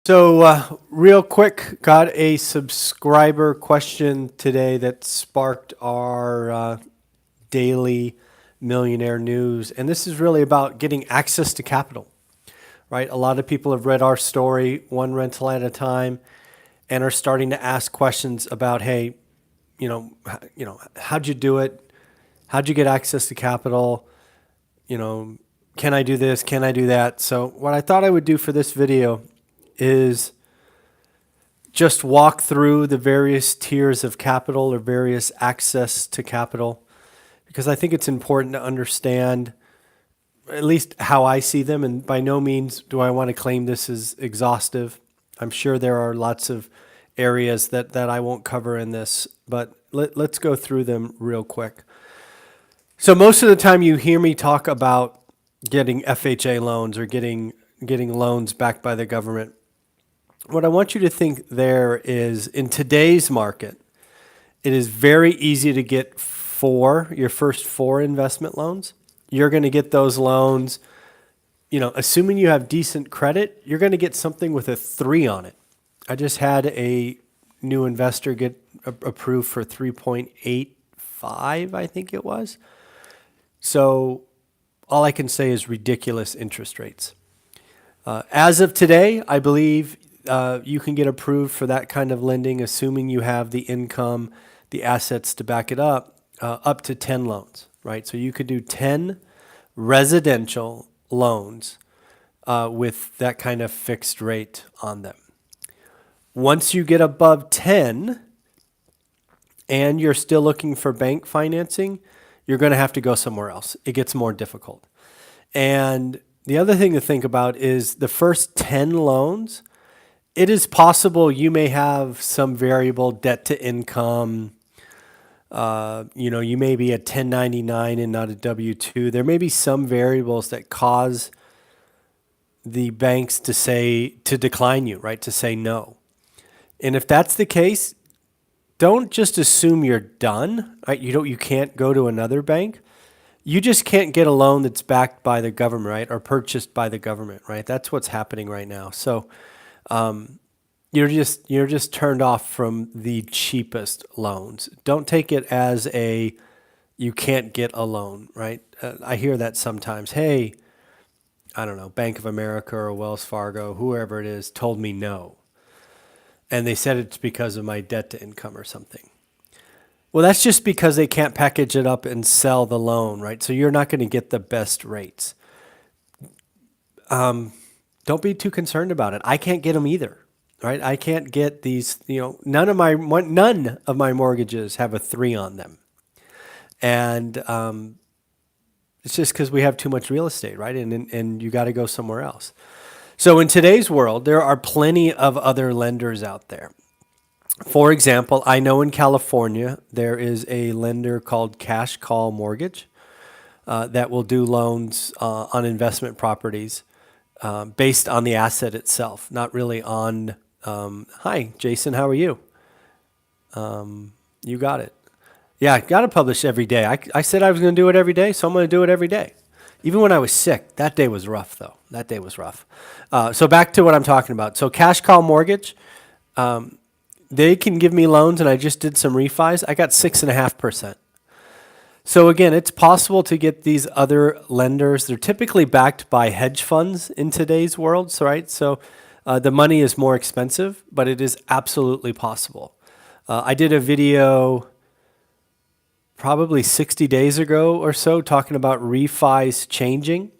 Real quick, got a subscriber question today that sparked our daily Millionaire news. And this is really about getting access to capital, right? A lot of people have read our story, one rental at a time, and are starting to ask questions about, hey, how'd you do it? How'd you get access to capital? Can I do this? Can I do that? So what I thought I would do for this video is just walk through the various tiers of capital or various access to capital, because I think it's important to understand at least how I see them. And by no means do I want to claim this is exhaustive. I'm sure there are lots of areas that I won't cover in this, but let's go through them real quick. So most of the time you hear me talk about getting FHA loans or getting loans backed by the government. What I want you to think there is, in today's market, it is very easy to get your first four investment loans. You're going to get those loans, assuming you have decent credit, you're going to get something with a 3 on it. I just had a new investor get approved for 3.85, I think it was. So all I can say is ridiculous interest rates. As of today, I believe you can get approved for that kind of lending, assuming you have the income, the assets to back it up to 10 loans, right? So you could do 10 residential loans with that kind of fixed rate on them. Once you get above 10 and you're still looking for bank financing, you're going to have to go somewhere else. It gets more difficult. And the other thing to think about is the first 10 loans, it is possible you may have some variable debt to income. You may be a 1099 and not a W-2. There may be some variables that cause the banks to decline you, right? To say no. And if that's the case, don't just assume you're done, right? You can't go to another bank. You just can't get a loan that's backed by the government, right? Or purchased by the government, right? That's what's happening right now. So you're just turned off from the cheapest loans. Don't take it as you can't get a loan, right? I hear that sometimes. Hey, I don't know, Bank of America or Wells Fargo, whoever it is, told me no. And they said it's because of my debt to income or something. Well, that's just because they can't package it up and sell the loan, right? So you're not going to get the best rates. Don't be too concerned about it. I can't get them either, right? I can't get these, none of my mortgages have a 3 on them. And it's just because we have too much real estate, right? And you got to go somewhere else. So in today's world, there are plenty of other lenders out there. For example, I know in California, there is a lender called Cash Call Mortgage that will do loans on investment properties based on the asset itself, not really on, hi, Jason, how are you? You got it. Yeah, I got to publish every day. I said I was going to do it every day, so I'm going to do it every day. Even when I was sick, that day was rough, though. That day was rough. So back to what I'm talking about. So Cash Call Mortgage, they can give me loans, and I just did some refis. I got 6.5%. So again, it's possible to get these other lenders. They're typically backed by hedge funds in today's world, right? So the money is more expensive, but it is absolutely possible. I did a video probably 60 days ago or so talking about refis changing.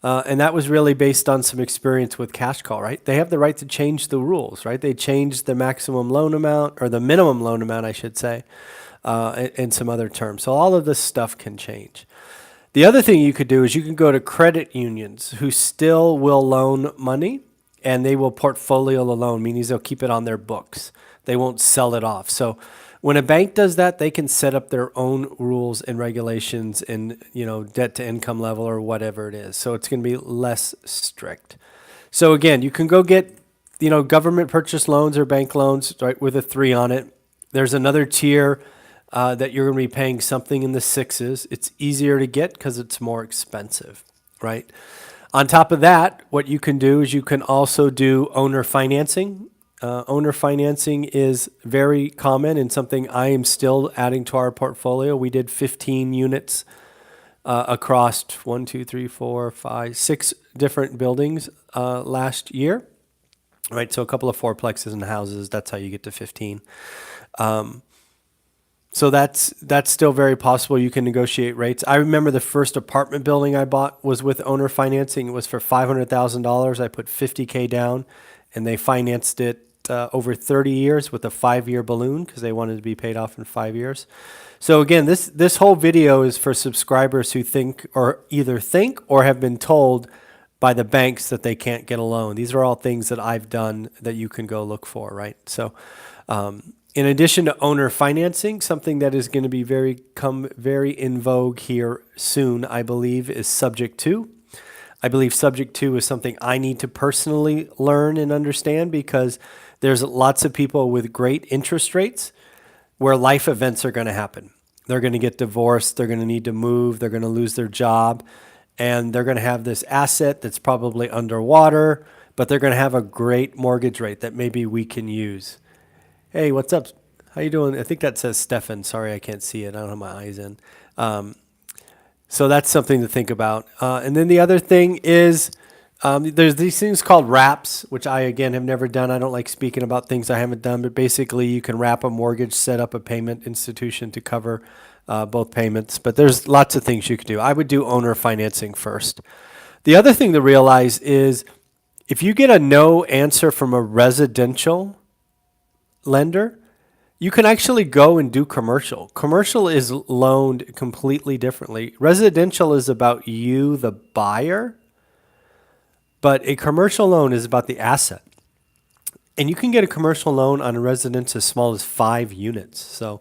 And that was really based on some experience with Cash Call, right? They have the right to change the rules, right? They changed the maximum loan amount, or the minimum loan amount, I should say, and some other terms. So all of this stuff can change. The other thing you could do is you can go to credit unions who still will loan money, and they will portfolio the loan, meaning they'll keep it on their books. They won't sell it off. So when a bank does that, they can set up their own rules and regulations and, debt to income level or whatever it is. So it's going to be less strict. So again, you can go get, government purchase loans or bank loans, right, with a 3 on it. There's another tier that you're going to be paying something in the 6s. It's easier to get because it's more expensive, right? On top of that, what you can do is you can also do owner financing. Owner financing is very common and something I am still adding to our portfolio. We did 15 units across 6 different buildings last year. Right, so a couple of fourplexes and houses. That's how you get to 15. So that's still very possible. You can negotiate rates. I remember the first apartment building I bought was with owner financing. It was for $500,000. I put $50K down, and they financed it over 30 years with a 5-year balloon because they wanted to be paid off in 5 years. So again, this whole video is for subscribers who think or have been told by the banks that they can't get a loan. These are all things that I've done that you can go look for, right? So in addition to owner financing, something that is going to be very in vogue here soon, I believe, is subject to. I believe subject to is something I need to personally learn and understand because there's lots of people with great interest rates where life events are going to happen. They're going to get divorced. They're going to need to move. They're going to lose their job. And they're going to have this asset that's probably underwater, but they're going to have a great mortgage rate that maybe we can use. Hey, what's up? How you doing? I think that says Stefan. Sorry, I can't see it. I don't have my eyes in. So that's something to think about. And then the other thing is there's these things called wraps, which I, again, have never done. I don't like speaking about things I haven't done, but basically you can wrap a mortgage, set up a payment institution to cover both payments. But there's lots of things you could do. I would do owner financing first. The other thing to realize is if you get a no answer from a residential lender, you can actually go and do commercial. Commercial is loaned completely differently. Residential is about you, the buyer, but a commercial loan is about the asset. And you can get a commercial loan on a residence as small as 5 units. So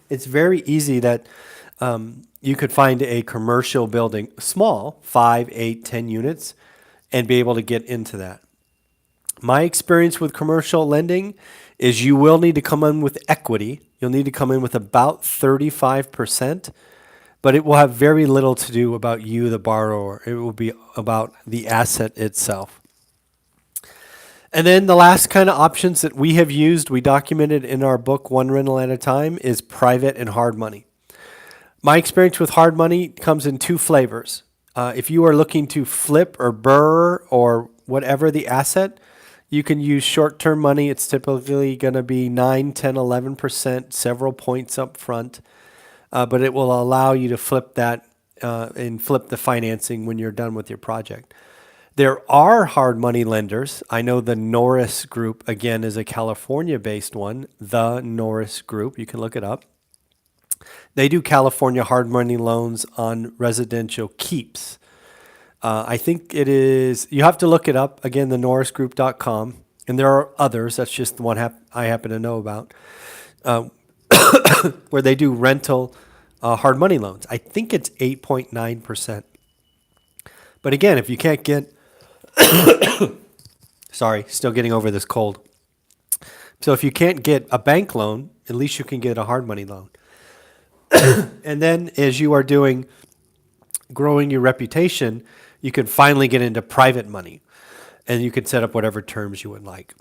it's very easy that you could find a commercial building, small, 5, 8, 10 units, and be able to get into that. My experience with commercial lending is you will need to come in with equity. You'll need to come in with about 35%, but it will have very little to do about you, the borrower. It will be about the asset itself. And then the last kind of options that we have used, we documented in our book, One Rental at a Time, is private and hard money. My experience with hard money comes in 2 flavors. If you are looking to flip or burr or whatever the asset, you can use short-term money. It's typically going to be 9, 10, 11%, several points up front, but it will allow you to flip that and flip the financing when you're done with your project. There are hard money lenders. I know the Norris Group, again, is a California-based one, the Norris Group. You can look it up. They do California hard money loans on residential keeps. I think it is, you have to look it up, again, thenorrisgroup.com, and there are others, that's just the one I happen to know about, where they do rental hard money loans. I think it's 8.9%. But again, if you can't get, sorry, still getting over this cold. So if you can't get a bank loan, at least you can get a hard money loan. And then as you are growing your reputation, you can finally get into private money, and you can set up whatever terms you would like.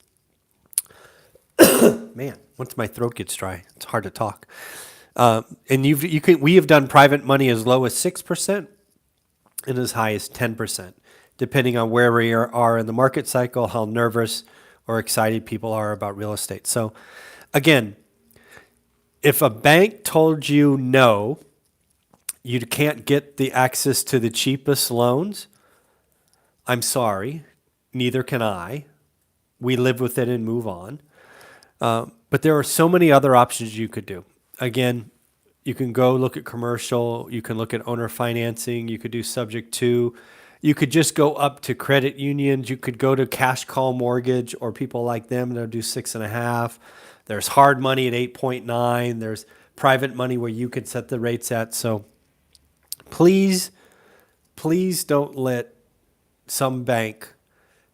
Man, once my throat gets dry, it's hard to talk. And we have done private money as low as 6% and as high as 10%, depending on where we are in the market cycle, how nervous or excited people are about real estate. So, again, if a bank told you no, you can't get the access to the cheapest loans, I'm sorry, neither can I. We live with it and move on. But there are so many other options you could do. Again, you can go look at commercial, you can look at owner financing, you could do subject to, you could just go up to credit unions, you could go to cash call mortgage or people like them, they'll do 6.5. There's hard money at 8.9. There's private money where you could set the rates at. So please don't let some bank,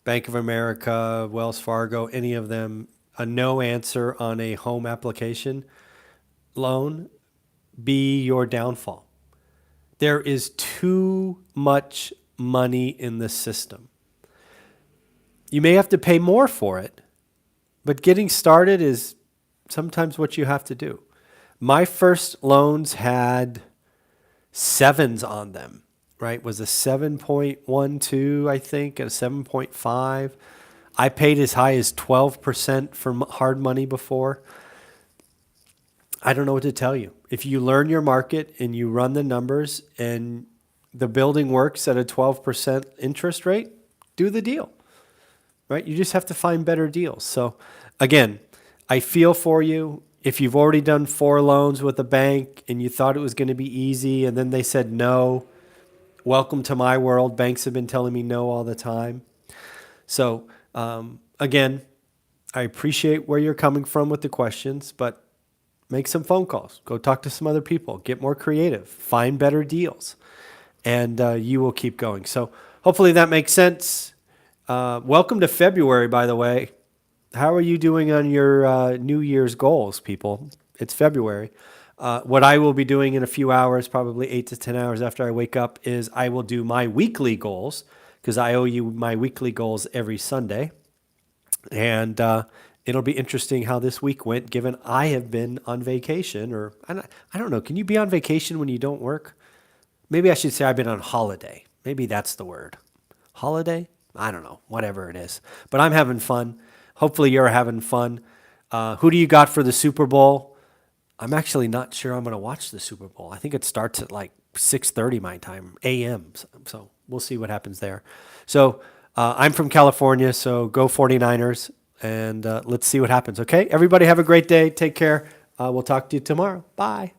Bank of America, Wells Fargo, any of them, a no answer on a home application loan be your downfall. There is too much money in the system. You may have to pay more for it, but getting started is sometimes what you have to do. My first loans had 7s on them, right? Was a 7.12, I think, and a 7.5. I paid as high as 12% for hard money before. I don't know what to tell you. If you learn your market and you run the numbers and the building works at a 12% interest rate, do the deal, right? You just have to find better deals. So again, I feel for you. If you've already done 4 loans with a bank and you thought it was going to be easy and then they said no, welcome to my world. Banks have been telling me no all the time. So again, I appreciate where you're coming from with the questions, but make some phone calls. Go talk to some other people. Get more creative. Find better deals. And you will keep going. So hopefully that makes sense. Welcome to February, by the way. How are you doing on your New Year's goals, people? It's February. What I will be doing in a few hours, probably 8 to 10 hours after I wake up, is I will do my weekly goals, because I owe you my weekly goals every Sunday. And it'll be interesting how this week went, given I have been on vacation. Or I don't know. Can you be on vacation when you don't work? Maybe I should say I've been on holiday. Maybe that's the word. Holiday? I don't know. Whatever it is. But I'm having fun. Hopefully you're having fun. Who do you got for the Super Bowl? I'm actually not sure I'm going to watch the Super Bowl. I think it starts at like 6:30 my time, a.m. So we'll see what happens there. So I'm from California, so go 49ers, and let's see what happens, okay? Everybody have a great day. Take care. We'll talk to you tomorrow. Bye.